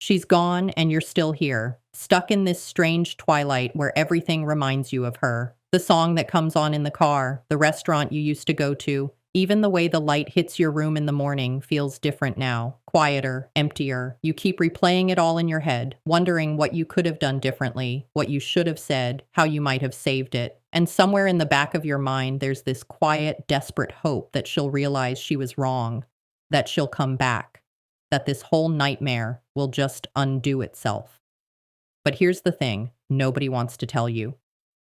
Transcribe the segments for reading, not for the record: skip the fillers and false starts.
She's gone and you're still here, stuck in this strange twilight where everything reminds you of her. The song that comes on in the car, the restaurant you used to go to, even the way the light hits your room in the morning feels different now, quieter, emptier. You keep replaying it all in your head, wondering what you could have done differently, what you should have said, how you might have saved it. And somewhere in the back of your mind, there's this quiet, desperate hope that she'll realize she was wrong, that she'll come back, that this whole nightmare will just undo itself. But here's the thing nobody wants to tell you.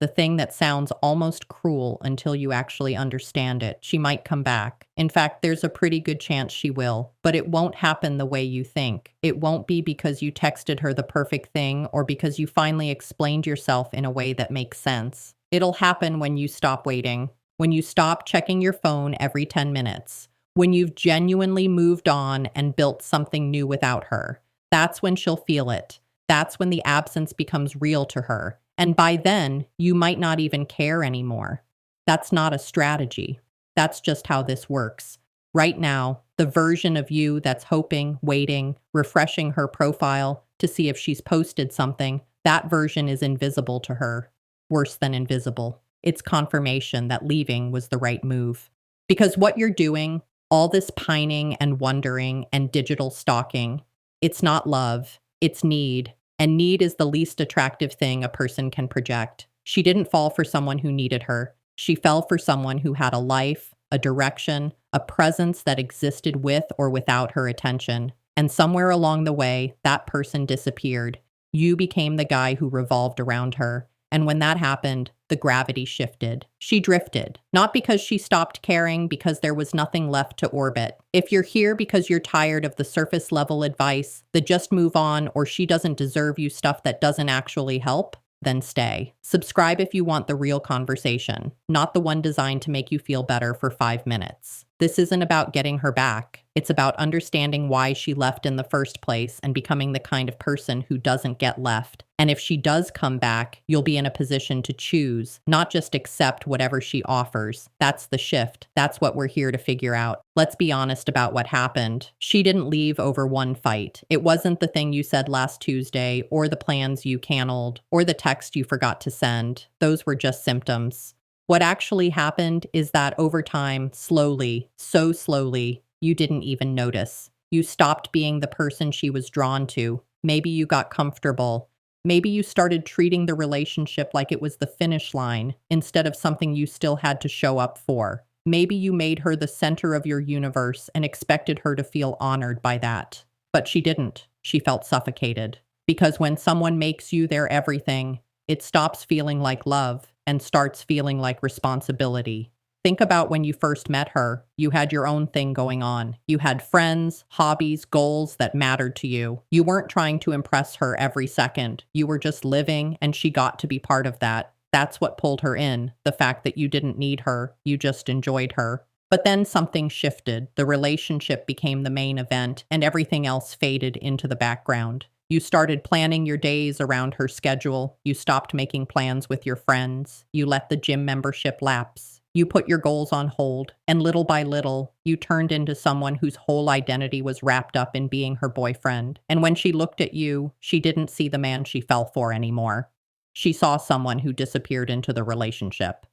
The thing that sounds almost cruel until you actually understand it. She might come back. In fact, there's a pretty good chance she will, but it won't happen the way you think. It won't be because you texted her the perfect thing or because you finally explained yourself in a way that makes sense. It'll happen when you stop waiting, when you stop checking your phone every 10 minutes, when you've genuinely moved on and built something new without her. That's when she'll feel it. That's when the absence becomes real to her. And by then, you might not even care anymore. That's not a strategy. That's just how this works. Right now, the version of you that's hoping, waiting, refreshing her profile to see if she's posted something, that version is invisible to her. Worse than invisible. It's confirmation that leaving was the right move. Because what you're doing, all this pining and wondering and digital stalking, it's not love, it's need. And need is the least attractive thing a person can project. She didn't fall for someone who needed her. She fell for someone who had a life, a direction, a presence that existed with or without her attention. And somewhere along the way, that person disappeared. You became the guy who revolved around her. And when that happened, the gravity shifted. She drifted, not because she stopped caring, because there was nothing left to orbit. If you're here because you're tired of the surface level advice, the just move on or she doesn't deserve you stuff that doesn't actually help, then stay. Subscribe if you want the real conversation, not the one designed to make you feel better for 5 minutes. This isn't about getting her back. It's about understanding why she left in the first place and becoming the kind of person who doesn't get left. And if she does come back, you'll be in a position to choose, not just accept whatever she offers. That's the shift. That's what we're here to figure out. Let's be honest about what happened. She didn't leave over one fight. It wasn't the thing you said last Tuesday, or the plans you canceled, or the text you forgot to send. Those were just symptoms. What actually happened is that over time, slowly, so slowly, you didn't even notice. You stopped being the person she was drawn to. Maybe you got comfortable. Maybe you started treating the relationship like it was the finish line instead of something you still had to show up for. Maybe you made her the center of your universe and expected her to feel honored by that. But she didn't. She felt suffocated. Because when someone makes you their everything, it stops feeling like love and starts feeling like responsibility. Think about when you first met her. You had your own thing going on. You had friends, hobbies, goals that mattered to you. You weren't trying to impress her every second. You were just living, and she got to be part of that. That's what pulled her in, the fact that you didn't need her, you just enjoyed her. But then something shifted. The relationship became the main event, and everything else faded into the background. You started planning your days around her schedule. You stopped making plans with your friends. You let the gym membership lapse. You put your goals on hold. And little by little, you turned into someone whose whole identity was wrapped up in being her boyfriend. And when she looked at you, she didn't see the man she fell for anymore. She saw someone who disappeared into the relationship.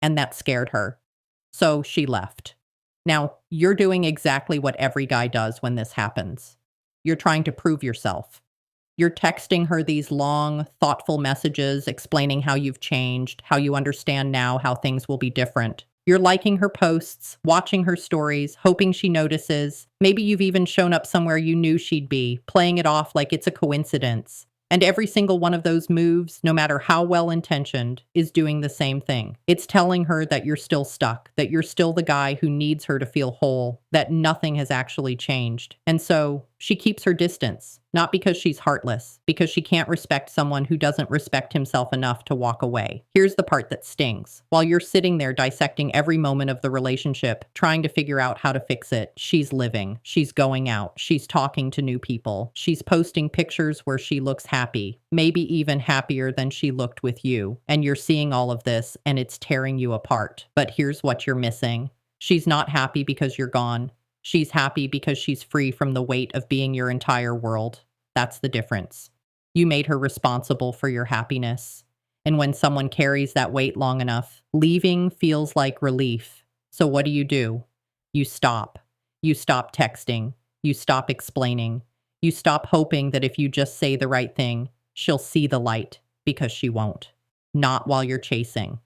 And that scared her. So she left. Now, you're doing exactly what every guy does when this happens. You're trying to prove yourself. You're texting her these long, thoughtful messages explaining how you've changed, how you understand now how things will be different. You're liking her posts, watching her stories, hoping she notices. Maybe you've even shown up somewhere you knew she'd be, playing it off like it's a coincidence. And every single one of those moves, no matter how well-intentioned, is doing the same thing. It's telling her that you're still stuck, that you're still the guy who needs her to feel whole, that nothing has actually changed. And so she keeps her distance, not because she's heartless, because she can't respect someone who doesn't respect himself enough to walk away. Here's the part that stings. While you're sitting there dissecting every moment of the relationship, trying to figure out how to fix it, she's living, she's going out, she's talking to new people, she's posting pictures where she looks happy, maybe even happier than she looked with you. And you're seeing all of this, and it's tearing you apart. But here's what you're missing. She's not happy because you're gone. She's happy because she's free from the weight of being your entire world. That's the difference. You made her responsible for your happiness. And when someone carries that weight long enough, leaving feels like relief. So what do? You stop. You stop texting. You stop explaining. You stop hoping that if you just say the right thing, she'll see the light, because she won't. Not while you're chasing.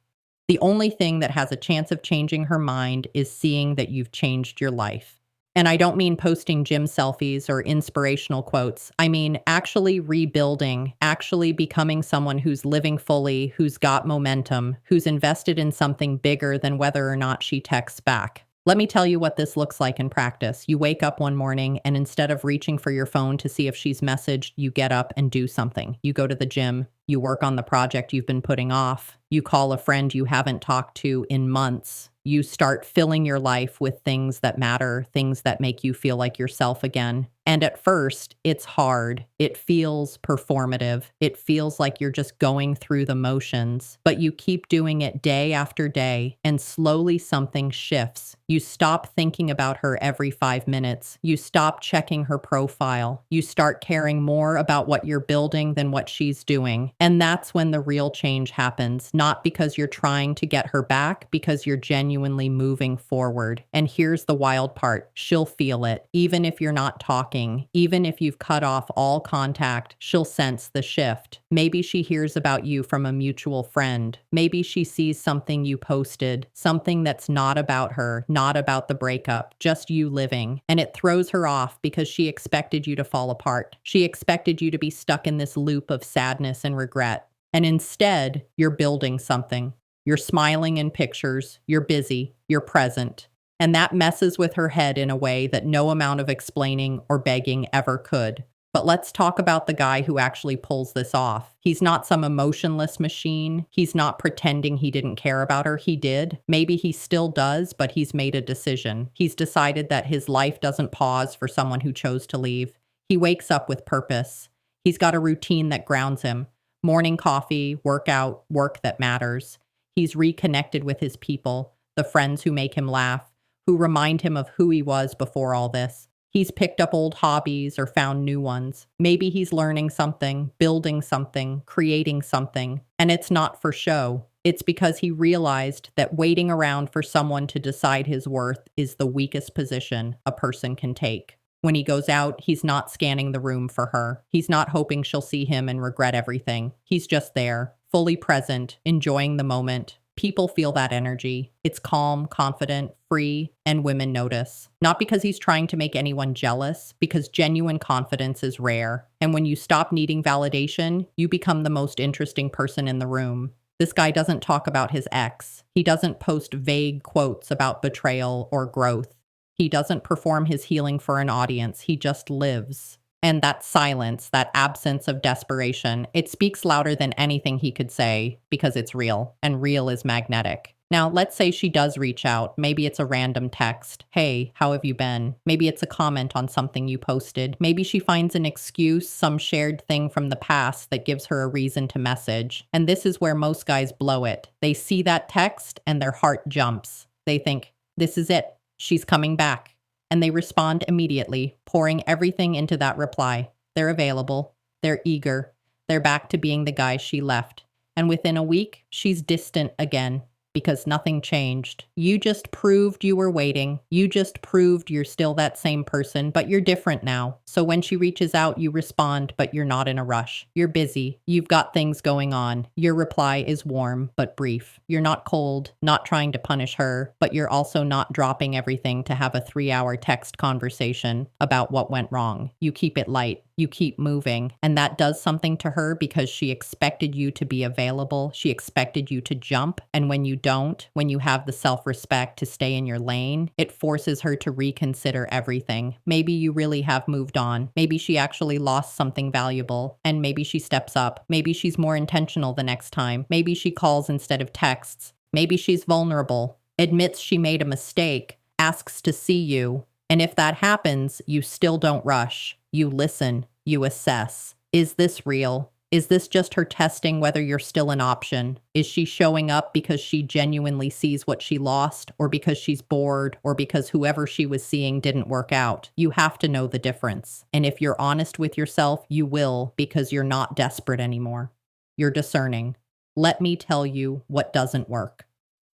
The only thing that has a chance of changing her mind is seeing that you've changed your life. And I don't mean posting gym selfies or inspirational quotes. I mean actually rebuilding, actually becoming someone who's living fully, who's got momentum, who's invested in something bigger than whether or not she texts back. Let me tell you what this looks like in practice. You wake up one morning and instead of reaching for your phone to see if she's messaged, you get up and do something. You go to the gym, you work on the project you've been putting off, you call a friend you haven't talked to in months. You start filling your life with things that matter, things that make you feel like yourself again. And at first, it's hard. It feels performative. It feels like you're just going through the motions, but you keep doing it day after day, and slowly something shifts. You stop thinking about her every 5 minutes. You stop checking her profile. You start caring more about what you're building than what she's doing. And that's when the real change happens, not because you're trying to get her back, because you're genuinely moving forward. And here's the wild part. She'll feel it, even if you're not talking. Even if you've cut off all contact, she'll sense the shift. Maybe she hears about you from a mutual friend. Maybe she sees something you posted, something that's not about her, not about the breakup, just you living. And it throws her off because she expected you to fall apart. She expected you to be stuck in this loop of sadness and regret. And instead, you're building something. You're smiling in pictures. You're busy. You're present. And that messes with her head in a way that no amount of explaining or begging ever could. But let's talk about the guy who actually pulls this off. He's not some emotionless machine. He's not pretending he didn't care about her. He did. Maybe he still does, but he's made a decision. He's decided that his life doesn't pause for someone who chose to leave. He wakes up with purpose. He's got a routine that grounds him. Morning coffee, workout, work that matters. He's reconnected with his people, the friends who make him laugh, who remind him of who he was before all this. He's picked up old hobbies or found new ones. Maybe he's learning something, building something, creating something. And it's not for show. It's because he realized that waiting around for someone to decide his worth is the weakest position a person can take. When he goes out, he's not scanning the room for her. He's not hoping she'll see him and regret everything. He's just there, fully present, enjoying the moment. People feel that energy. It's calm, confident, free, and women notice. Not because he's trying to make anyone jealous, because genuine confidence is rare. And when you stop needing validation, you become the most interesting person in the room. This guy doesn't talk about his ex. He doesn't post vague quotes about betrayal or growth. He doesn't perform his healing for an audience. He just lives. And that silence, that absence of desperation, it speaks louder than anything he could say because it's real, and real is magnetic. Now, let's say she does reach out. Maybe it's a random text. Hey, how have you been? Maybe it's a comment on something you posted. Maybe she finds an excuse, some shared thing from the past that gives her a reason to message. And this is where most guys blow it. They see that text and their heart jumps. They think, this is it. She's coming back. And they respond immediately, pouring everything into that reply. They're available. They're eager. They're back to being the guy she left. And within a week, she's distant again because nothing changed. You just proved you were waiting. You just proved you're still that same person, but you're different now. So when she reaches out, you respond, but you're not in a rush. You're busy. You've got things going on. Your reply is warm, but brief. You're not cold, not trying to punish her, but you're also not dropping everything to have a 3-hour text conversation about what went wrong. You keep it light. You keep moving, and that does something to her because she expected you to be available. She expected you to jump, and when you don't, when you have the self-respect to stay in your lane, it forces her to reconsider everything. Maybe you really have moved on. Maybe she actually lost something valuable, and maybe she steps up. Maybe she's more intentional the next time. Maybe she calls instead of texts. Maybe she's vulnerable, admits she made a mistake, asks to see you, and if that happens, you still don't rush. You listen. You assess. Is this real? Is this just her testing whether you're still an option? Is she showing up because she genuinely sees what she lost, or because she's bored, or because whoever she was seeing didn't work out? You have to know the difference. And if you're honest with yourself, you will, because you're not desperate anymore. You're discerning. Let me tell you what doesn't work.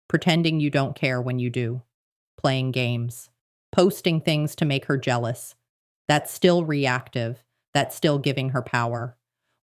Pretending you don't care when you do. Playing games. Posting things to make her jealous. That's still reactive. That's still giving her power.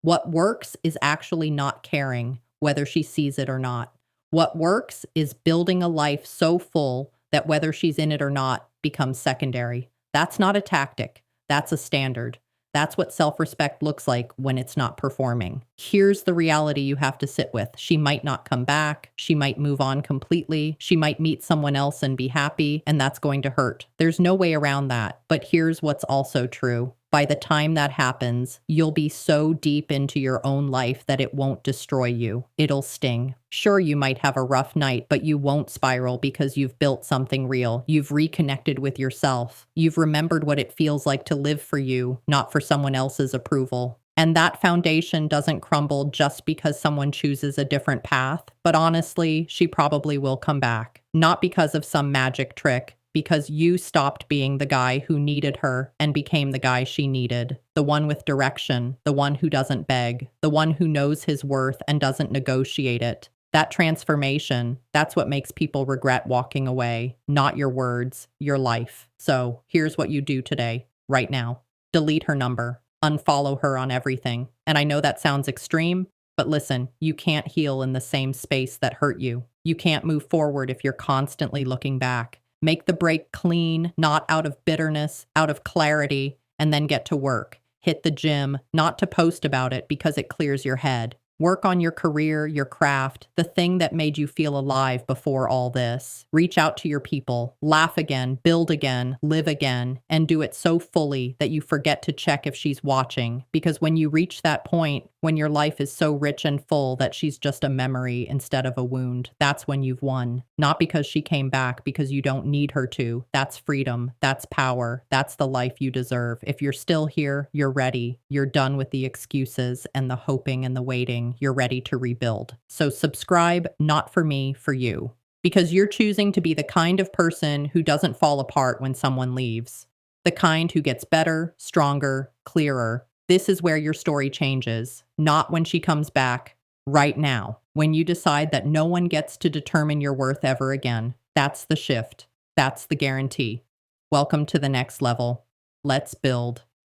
What works is actually not caring whether she sees it or not. What works is building a life so full that whether she's in it or not becomes secondary. That's not a tactic. That's a standard. That's what self-respect looks like when it's not performing. Here's the reality you have to sit with. She might not come back. She might move on completely. She might meet someone else and be happy, and that's going to hurt. There's no way around that. But here's what's also true. By the time that happens, you'll be so deep into your own life that it won't destroy you. It'll sting. Sure, you might have a rough night, but you won't spiral because you've built something real. You've reconnected with yourself. You've remembered what it feels like to live for you, not for someone else's approval. And that foundation doesn't crumble just because someone chooses a different path. But honestly, she probably will come back. Not because of some magic trick, because you stopped being the guy who needed her and became the guy she needed. The one with direction, the one who doesn't beg, the one who knows his worth and doesn't negotiate it. That transformation, that's what makes people regret walking away, not your words, your life. So here's what you do today, right now. Delete her number, unfollow her on everything. And I know that sounds extreme, but listen, you can't heal in the same space that hurt you. You can't move forward if you're constantly looking back. Make the break clean, not out of bitterness, out of clarity, and then get to work. Hit the gym, not to post about it because it clears your head. Work on your career, your craft, the thing that made you feel alive before all this. Reach out to your people, laugh again, build again, live again, and do it so fully that you forget to check if she's watching. Because when you reach that point, when your life is so rich and full that she's just a memory instead of a wound, that's when you've won. Not because she came back, because you don't need her to. That's freedom. That's power. That's the life you deserve. If you're still here, you're ready. You're done with the excuses and the hoping and the waiting. You're ready to rebuild. So subscribe, not for me, for you. Because you're choosing to be the kind of person who doesn't fall apart when someone leaves. The kind who gets better, stronger, clearer. This is where your story changes, not when she comes back, right now, when you decide that no one gets to determine your worth ever again. That's the shift. That's the guarantee. Welcome to the next level. Let's build.